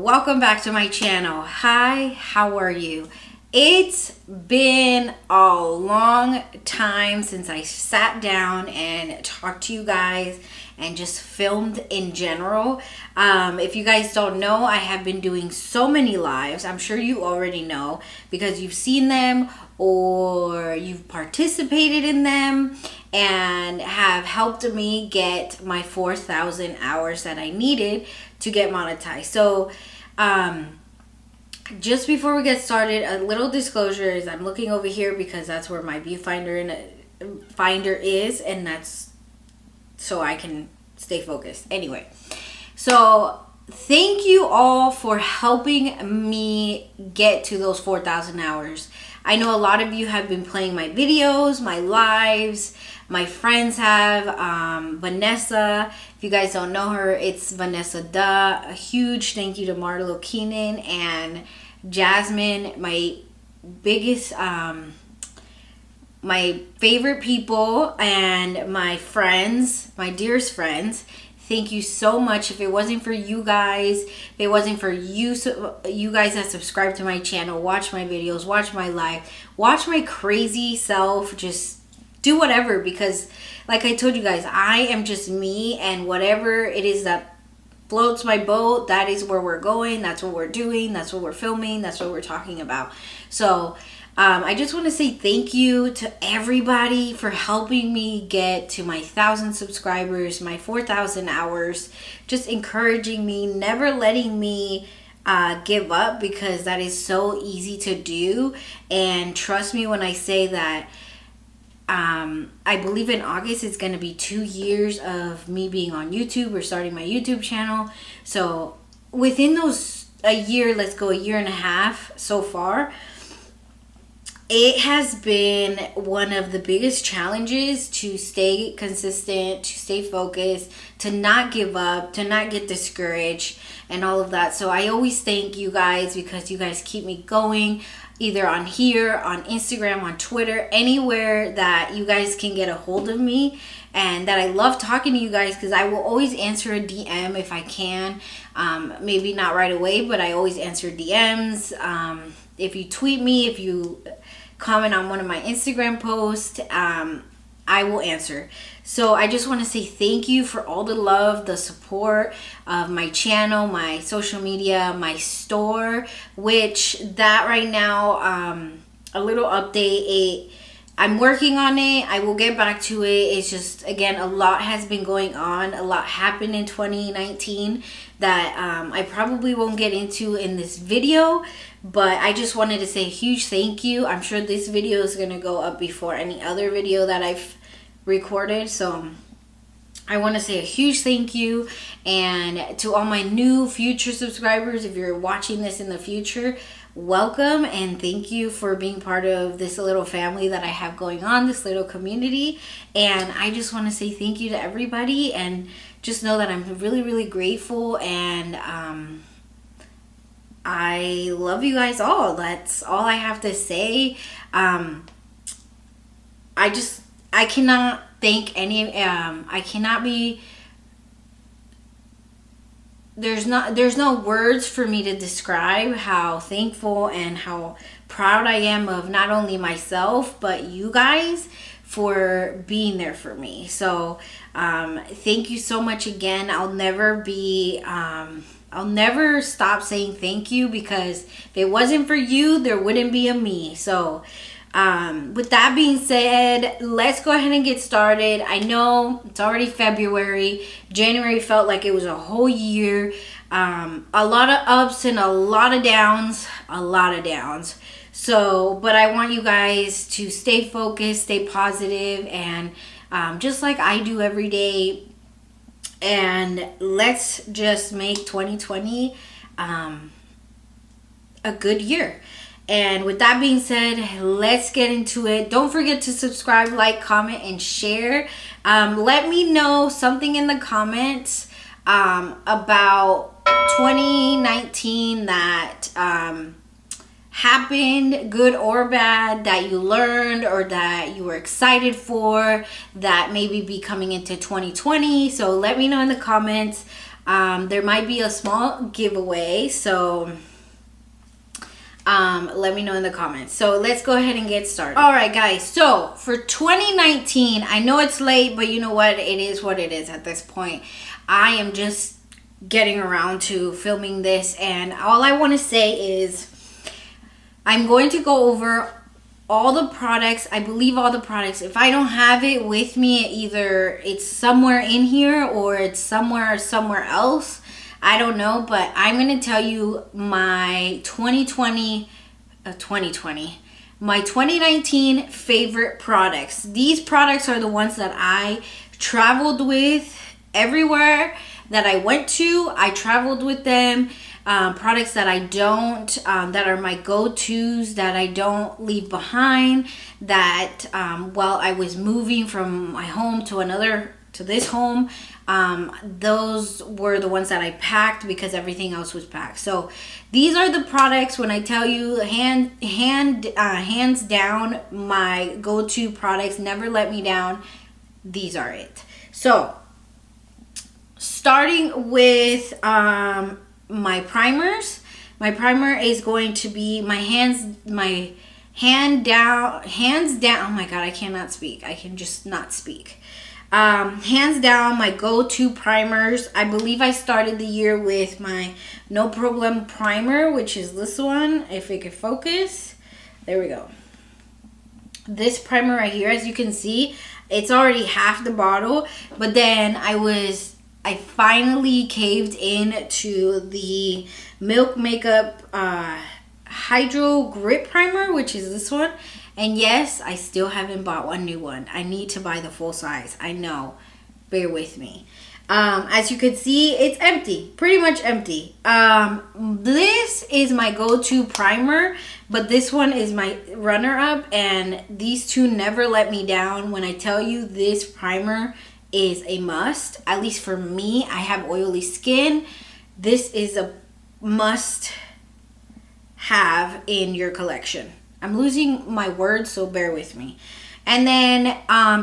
welcome back to my channel. Hi, how are you? It's been a long time since I sat down and talked to you guys and just filmed in general. If you guys don't know, I have been doing so many lives. I'm sure you already know because you've seen them or you've participated in them and have helped me get my 4,000 hours that I needed to get monetized. So just before we get started, a little disclosure is I'm looking over here because that's where my viewfinder finder is, and that's so I can stay focused. Anyway, so thank you all for helping me get to those 4,000 hours. I know a lot of you have been playing my videos, my lives. My friends have. Vanessa, if you guys don't know her, it's Vanessa Duh. A huge thank you to Marlo Keenan and Jasmine, my biggest, my favorite people and my friends, my dearest friends. Thank you so much. If it wasn't for you guys, if it wasn't for you guys that subscribe to my channel, watch my videos, watch my live, watch my crazy self, just do whatever, because like I told you guys, I am just me, and whatever it is that floats my boat, that is where we're going, that's what we're doing, that's what we're filming, that's what we're talking about. So I just want to say thank you to everybody for helping me get to my 1,000 subscribers, my 4,000 hours, just encouraging me, never letting me give up, because that is so easy to do. And trust me when I say that I believe in August it's going to be 2 years of me being on YouTube or starting my YouTube channel. So within those a year, let's go a year and a half so far, it has been one of the biggest challenges to stay consistent, to stay focused, to not give up, to not get discouraged and all of that. So I always thank you guys, because you guys keep me going, either on here, on Instagram, on Twitter, anywhere that you guys can get a hold of me. And that I love talking to you guys, because I will always answer a DM if I can. Maybe not right away, but I always answer DMs. If you tweet me, if you comment on one of my Instagram posts, I will answer. So I just want to say thank you for all the love, the support of my channel, my social media, my store, which that right now, a little update, I'm working on it. I will get back to it. It's just, again, a lot has been going on. A lot happened in 2019 that I probably won't get into in this video, but I just wanted to say a huge thank you. I'm sure this video is going to go up before any other video that I've recorded, so I want to say a huge thank you. And to all my new future subscribers, if you're watching this in the future, welcome and thank you for being part of this little family that I have going on, this little community. And I just want to say thank you to everybody, and just know that I'm really, really grateful, and I love you guys all. That's all I have to say. I cannot thank any, I cannot be, there's no words for me to describe how thankful and how proud I am of not only myself, but you guys for being there for me. So, thank you so much again. I'll never stop saying thank you, because if it wasn't for you, there wouldn't be a me. So, with that being said, let's go ahead and get started. I know it's already February. January felt like it was a whole year. A lot of ups and a lot of downs. So, but I want you guys to stay focused, stay positive, and just like I do every day. And let's just make 2020 a good year. And with that being said, let's get into it. Don't forget to subscribe, like, comment, and share. Let me know something in the comments about 2019 that happened, good or bad, that you learned or that you were excited for, that maybe be coming into 2020. So let me know in the comments. There might be a small giveaway, so let me know in the comments. So let's go ahead and get started. All right, guys. So for 2019, I know it's late, but you know what? It is what it is at this point. I am just getting around to filming this, and all I want to say is I'm going to go over all the products. I believe all the products. If I don't have it with me, either it's somewhere in here or it's somewhere else. I don't know, but I'm going to tell you my 2019 favorite products. These products are the ones that I traveled with everywhere that I went to. I traveled with them. Products that I don't, that are my go-tos, that I don't leave behind, that while I was moving from my home to this home, those were the ones that I packed because everything else was packed. So these are the products, when I tell you hands down, my go-to products, never let me down. These are it. So starting with my primers. My primer is going to be hands down. Oh my god, I cannot speak. I can just not speak. Hands down, my go-to primers. I believe I started the year with my No Problem primer, which is this one. If it could focus. There we go. This primer right here, as you can see, it's already half the bottle. But then I finally caved in to the Milk Makeup Hydro Grip Primer, which is this one. And yes, I still haven't bought one new one. I need to buy the full size. I know. Bear with me. As you can see, it's empty. Pretty much empty. This is my go-to primer, but this one is my runner-up. And these two never let me down. When I tell you this primer is a must, at least for me, I have oily skin. This is a must have in your collection. I'm losing my words, so bear with me. And then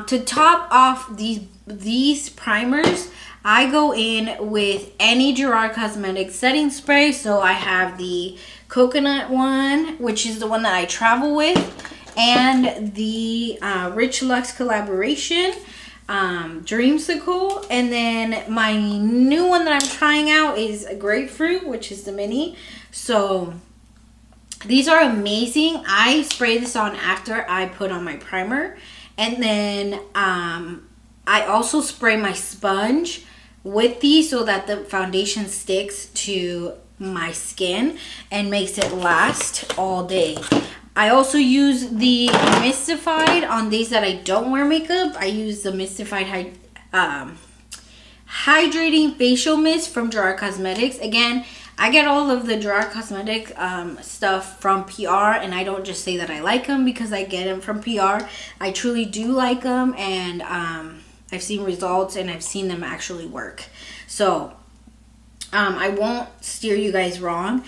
to top off these primers, I go in with any Gerard Cosmetics setting spray. So I have the coconut one, which is the one that I travel with, and the Rich Luxe collaboration Dreamsicle. And then my new one that I'm trying out is a grapefruit, which is the mini. So these are amazing. I spray this on after I put on my primer, and then I also spray my sponge with these so that the foundation sticks to my skin and makes it last all day. I also use the Mystified on days that I don't wear makeup. I use the Mystified Hydrating Facial Mist from Gerard Cosmetics. Again, I get all of the Gerard Cosmetics stuff from PR, and I don't just say that I like them because I get them from PR. I truly do like them, and I've seen results, and I've seen them actually work. So I won't steer you guys wrong.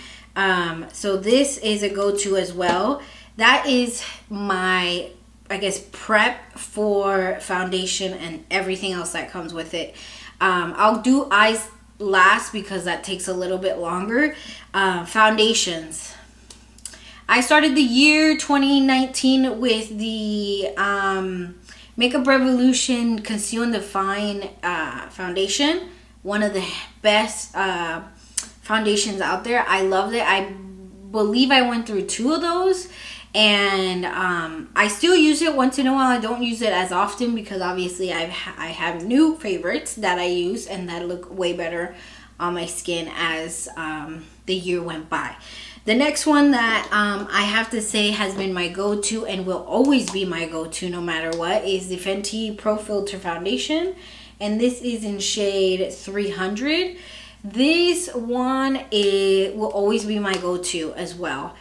So this is a go-to as well. That is my, I guess, prep for foundation and everything else that comes with it. I'll do eyes last because that takes a little bit longer. Foundations. I started the year 2019 with the Makeup Revolution Conceal and Define Foundation. One of the best foundations out there. I loved it. I believe I went through 2 of those. And I still use it once in a while. I don't use it as often because obviously I have new favorites that I use and that look way better on my skin as the year went by. The next one that I have to say has been my go-to and will always be my go-to no matter what is the FENTY Pro Filter Foundation. And this is in shade 300. This one will always be my go-to as well.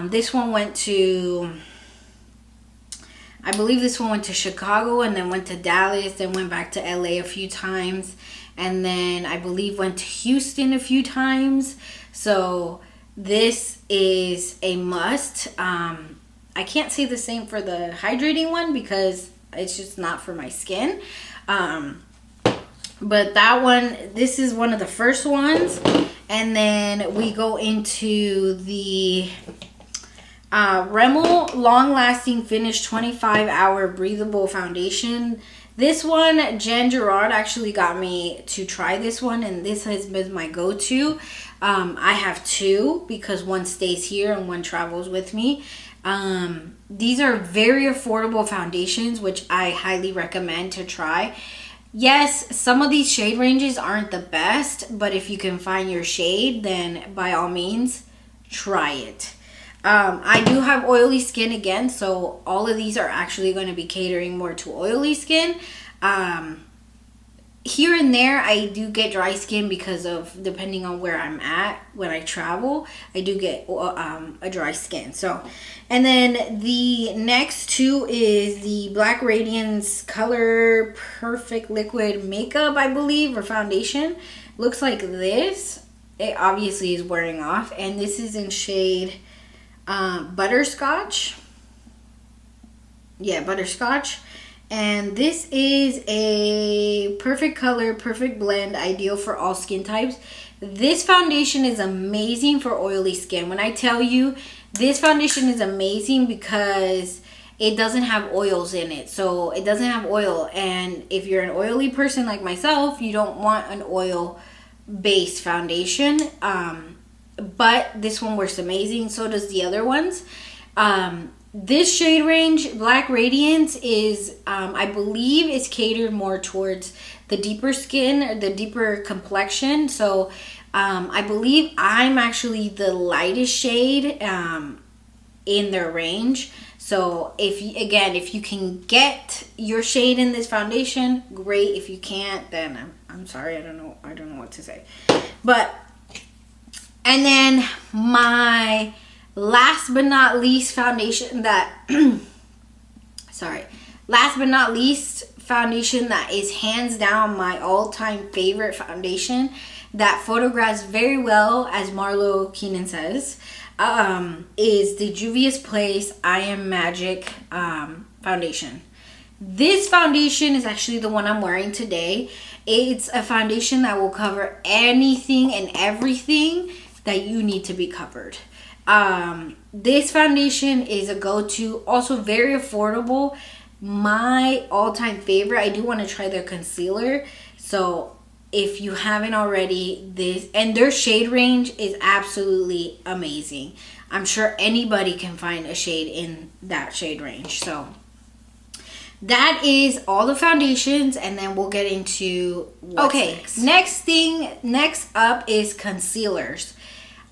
This one went to, I believe this one went to Chicago and then went to Dallas, then went back to LA a few times, and then I believe went to Houston a few times. So this is a must. I can't say the same for the hydrating one because it's just not for my skin. But that one, this is one of the first ones. And then we go into the Rimmel Long Lasting Finish 25-Hour Breathable Foundation. This one, Jen Gerard actually got me to try this one, and this has been my go-to. I have two because one stays here and one travels with me. These are very affordable foundations, which I highly recommend to try. Yes, some of these shade ranges aren't the best, but if you can find your shade, then by all means, try it. I do have oily skin again, so all of these are actually going to be catering more to oily skin. Here and there, I do get dry skin because of, depending on where I'm at when I travel, I do get a dry skin. So, and then the next two is the Black Radiance Color Perfect Liquid Makeup, I believe, or foundation. Looks like this. It obviously is wearing off, and this is in shade Butterscotch. Yeah, Butterscotch. And this is a perfect color, perfect blend, ideal for all skin types. This foundation is amazing for oily skin. When I tell you, this foundation is amazing because it doesn't have oils in it. So it doesn't have oil. And if you're an oily person like myself, you don't want an oil-based foundation. But this one works amazing. So does the other ones. This shade range, Black Radiance, is, I believe, is catered more towards the deeper skin, or the deeper complexion. So, I believe I'm actually the lightest shade in their range. So, if you can get your shade in this foundation, great. If you can't, then I'm sorry. I don't know what to say. But, and then my last but not least foundation that is hands down my all-time favorite foundation that photographs very well, as Marlo Keenan says, is the Juvia's Place I Am Magic foundation. This foundation is actually the one I'm wearing today. It's a foundation that will cover anything and everything that you need to be covered. This foundation is a go-to, also very affordable. My all-time favorite, I do want to try their concealer. So if you haven't already, and their shade range is absolutely amazing. I'm sure anybody can find a shade in that shade range. So that is all the foundations, and then we'll get into what's next. Next up is concealers.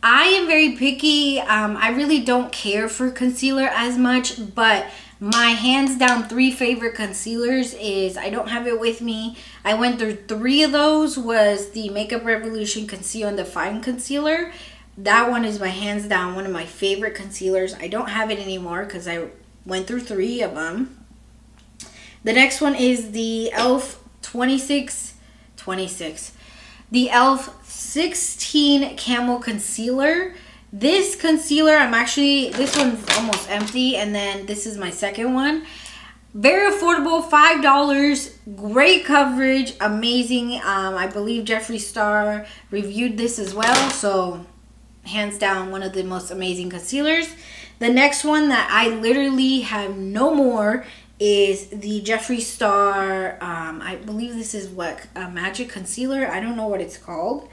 I am very picky. I really don't care for concealer as much, but my hands down 3 favorite concealers is, I don't have it with me. I went through 3 of those, was the Makeup Revolution Conceal and Define Concealer. That one is my hands down one of my favorite concealers. I don't have it anymore because I went through 3 of them. The next one is the e.l.f. The e.l.f. 16 Camo Concealer. This concealer, this one's almost empty, and then this is my second one. Very affordable, $5, great coverage, amazing. I believe Jeffree Star reviewed this as well, so hands down one of the most amazing concealers. The next one that I literally have no more is the Jeffree Star, I believe this is a magic concealer. I don't know what it's called.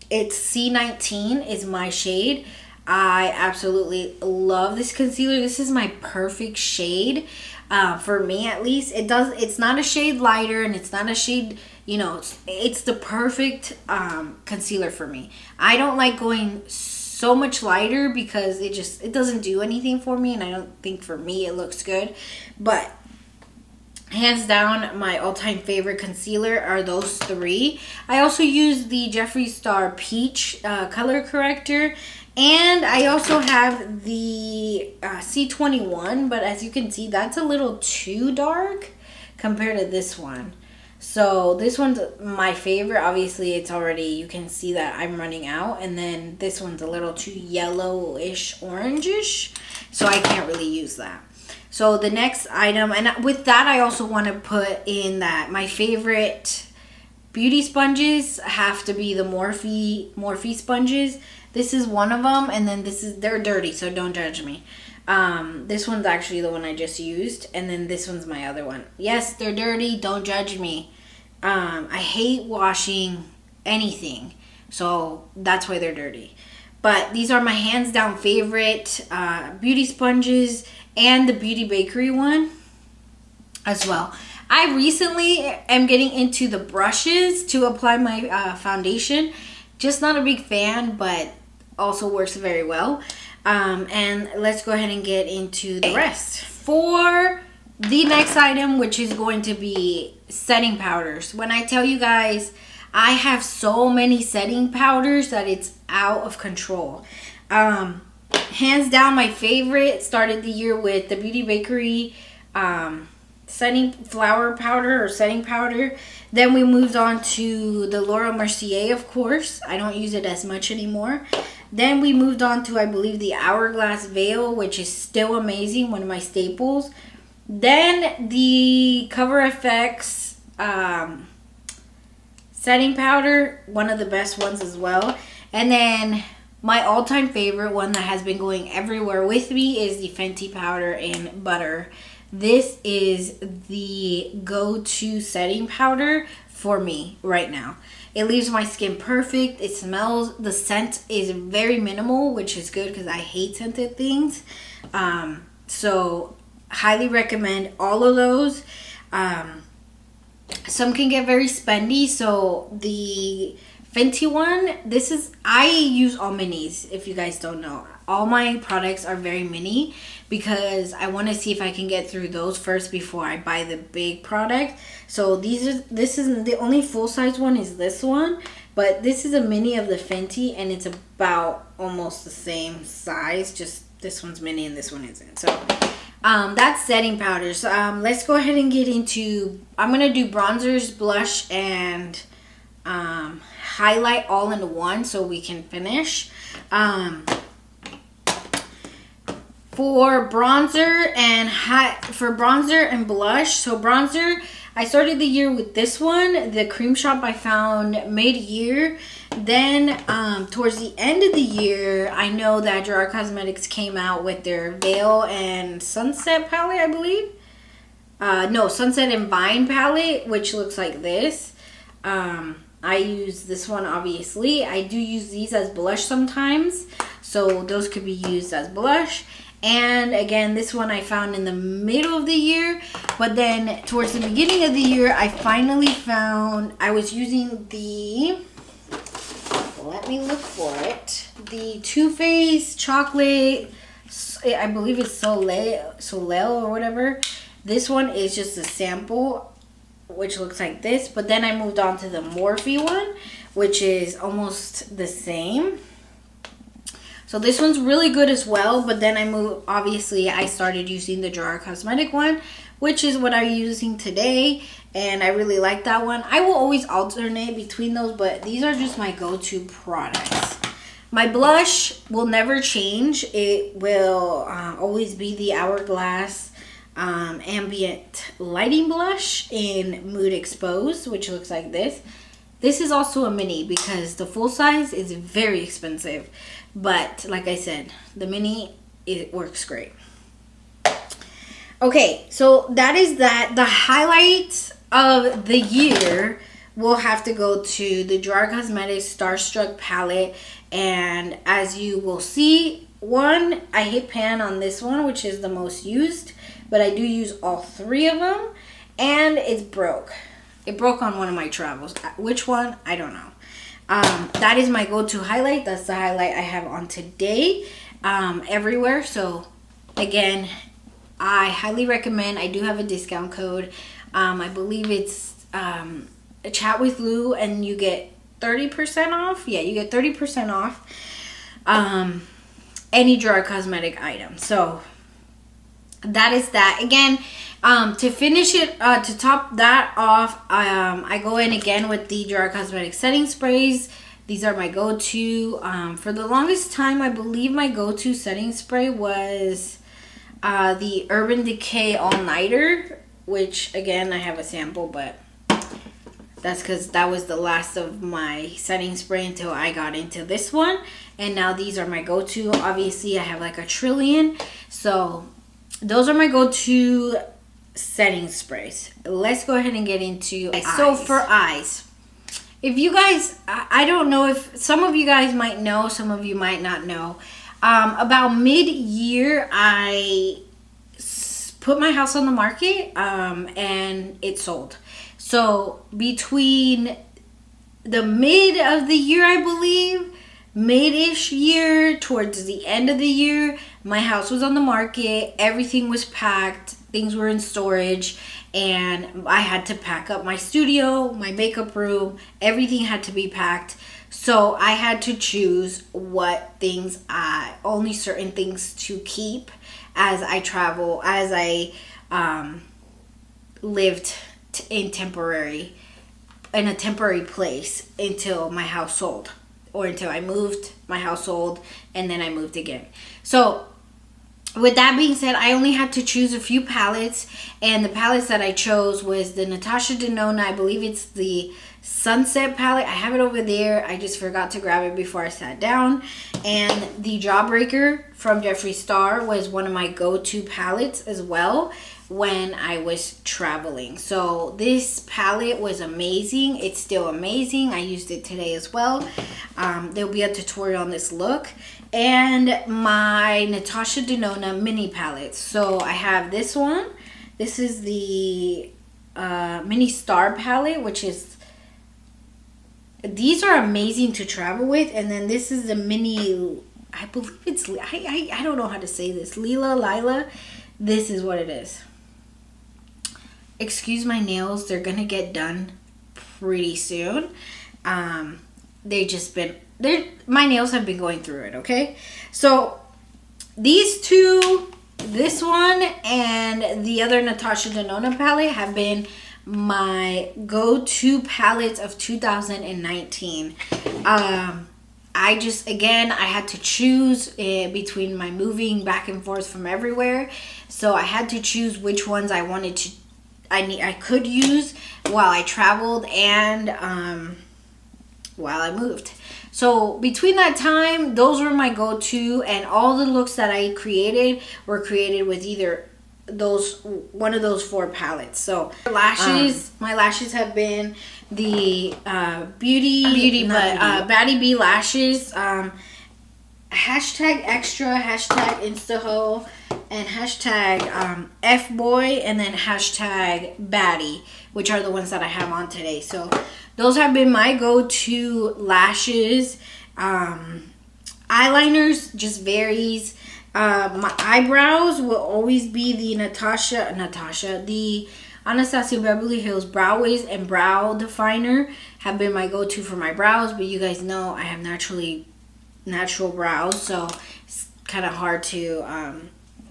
It's C19 is my shade. I absolutely love this concealer. This is my perfect shade, for me at least. It's not a shade lighter, and it's not a shade, it's the perfect concealer for me. I don't like going so much lighter because it doesn't do anything for me, and I don't think for me it looks good. But hands down, my all-time favorite concealer are those 3. I also use the Jeffree Star Peach color corrector, and I also have the C21, but as you can see, that's a little too dark compared to this one. So this one's my favorite. Obviously, you can see that I'm running out, and then this one's a little too yellowish, orangish, so I can't really use that. So the next item, and with that I also want to put in that my favorite beauty sponges have to be the Morphe sponges. This is one of them, and then they're dirty, so don't judge me. This one's actually the one I just used, and then this one's my other one. Yes, they're dirty, don't judge me. I hate washing anything, so that's why they're dirty. But these are my hands down favorite beauty sponges, and the Beauty Bakery one as well. I recently am getting into the brushes to apply my foundation. Just not a big fan, but also works very well. And let's go ahead and get into the rest. For the next item, which is going to be setting powders. When I tell you guys, I have so many setting powders that it's out of control. Hands down, my favorite started the year with the Beauty Bakery setting flour powder or setting powder. Then we moved on to the Laura Mercier, of course. I don't use it as much anymore. Then we moved on to, I believe, the Hourglass Veil, which is still amazing, one of my staples. Then the Cover FX setting powder, one of the best ones as well. And then my all-time favorite one that has been going everywhere with me is the Fenty powder in Butter. This is the go-to setting powder for me right now. It leaves my skin perfect. It smells, the scent is very minimal, which is good because I hate scented things. So highly recommend all of those. Some can get very spendy, so the Fenty one, I use all minis, if you guys don't know. All my products are very mini because I want to see if I can get through those first before I buy the big product. So this is the only full-size one is this one, but this is a mini of the Fenty, and it's about almost the same size, just this one's mini and this one isn't. So that's setting powders. Let's go ahead and get into, I'm going to do bronzers, blush, and highlight all in one so we can finish. For bronzer and blush, so bronzer, I started the year with this one, the Cream Shop I found mid-year. Then towards the end of the year, I know that Gerard Cosmetics came out with their Veil and Sunset palette, I believe. No, Sunset and Vine palette, which looks like this. I use this one, obviously. I do use these as blush sometimes, so those could be used as blush. And again, this one I found in the middle of the year, but then towards the beginning of the year, I finally found, I was using the, let me look for it, the Too Faced chocolate, I believe it's Soleil or whatever. This one is just a sample, which looks like this, but then I moved on to the Morphe one, which is almost the same. So this one's really good as well, but then I started using the Gerard Cosmetic one, which is what I'm using today, and I really like that one. I will always alternate between those, but these are just my go-to products. My blush will never change. It will always be the Hourglass Ambient Lighting Blush in Mood Exposed, which looks like this. This is also a mini because the full size is very expensive. But like I said, the mini, it works great. Okay, so that is that. The highlight of the year will have to go to the Gerard Cosmetics Starstruck palette. And as you will see, I hit pan on this one, which is the most used. But I do use all three of them. And it's broke. It broke on one of my travels. Which one? I don't know. That is my go-to highlight. That's the highlight I have on today everywhere. So again, I highly recommend. I do have a discount code. I believe it's a chat with Lou, and you get 30% off. Yeah, you get 30% off any Gerard Cosmetic item. So that is that. Again, to finish it, to top that off, I go in again with the Gerard Cosmetic setting sprays. These are my go-to. For the longest time, I believe my go-to setting spray was the Urban Decay All-Nighter, which again, I have a sample, but that's because that was the last of my setting spray until I got into this one. And now these are my go-to. Obviously, I have like a trillion. So those are my go-to setting sprays. Let's go ahead and get into eyes. So for eyes, if you guys, I don't know if some of you guys might know, some of you might not know. About mid-year, I put my house on the market and it sold. So between the mid of the year, I believe, mid-ish year, towards the end of the year, my house was on the market. Everything was packed. Things were in storage. And I had to pack up my studio, my makeup room. Everything had to be packed. So I had to choose what things only certain things to keep as I travel, as I lived in a temporary place until my house sold, or until I moved, my house sold, and then I moved again. So with that being said, I only had to choose a few palettes, and the palettes that I chose was the Natasha Denona. I believe it's the Sunset palette. I have it over there. I just forgot to grab it before I sat down. And the Jawbreaker from Jeffree Star was one of my go-to palettes as well when I was traveling. So this palette was amazing. It's still amazing. I used it today as well. There'll be a tutorial on this look. And my Natasha Denona mini palettes. So I have this one. This is the mini star palette, which is, these are amazing to travel with. And then this is the mini, I believe it's, I don't know how to say this, Lila. This is what it is. Excuse my nails, they're gonna get done pretty soon. My nails have been going through it, okay? So these two, this one and the other Natasha Denona palette, have been my go-to palettes of 2019. I had to choose between my moving back and forth from everywhere. So I had to choose which ones I wanted to, I could use while I traveled and while I moved. So between that time, those were my go-to, and all the looks that I created were created with either one of those four palettes. So lashes, my lashes have been the Baddie B lashes, hashtag extra, hashtag instaho, and hashtag fboy, and then hashtag baddie, which are the ones that I have on today. So those have been my go-to lashes. Eyeliners just varies. My eyebrows will always be the the Anastasia Beverly Hills Brow Wiz and Brow Definer have been my go-to for my brows, but you guys know I have natural brows, so it's kind of hard to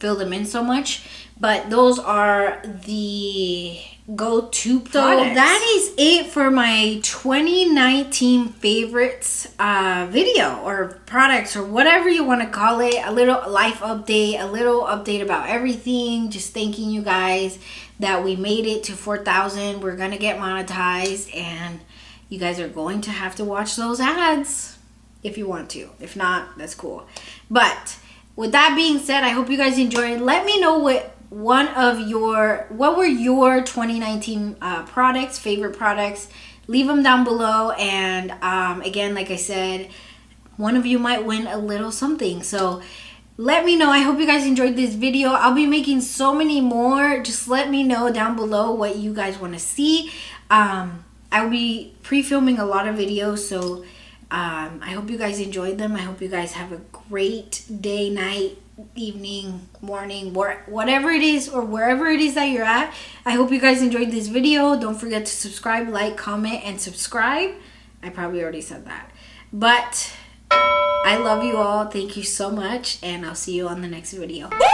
fill them in so much. But those are the go-to products. So that is it for my 2019 favorites video, or products, or whatever you want to call it. A little life update, a little update about everything. Just thanking you guys that we made it to 4,000. We're gonna get monetized, and you guys are going to have to watch those ads if you want to. If not, that's cool. But with that being said, I hope you guys enjoyed. Let me know what were your 2019 products, favorite products. Leave them down below, and again, like I said, one of you might win a little something. So let me know. I hope you guys enjoyed this video. I'll be making so many more. Just let me know down below what you guys want to see. I'll be pre-filming a lot of videos, so I hope you guys enjoyed them. I hope you guys have a great day, night, evening, morning, whatever it is, or wherever it is that you're at. I hope you guys enjoyed this video. Don't forget to subscribe, like, comment, and subscribe. I probably already said that, but I love you all. Thank you so much, and I'll see you on the next video. Bye.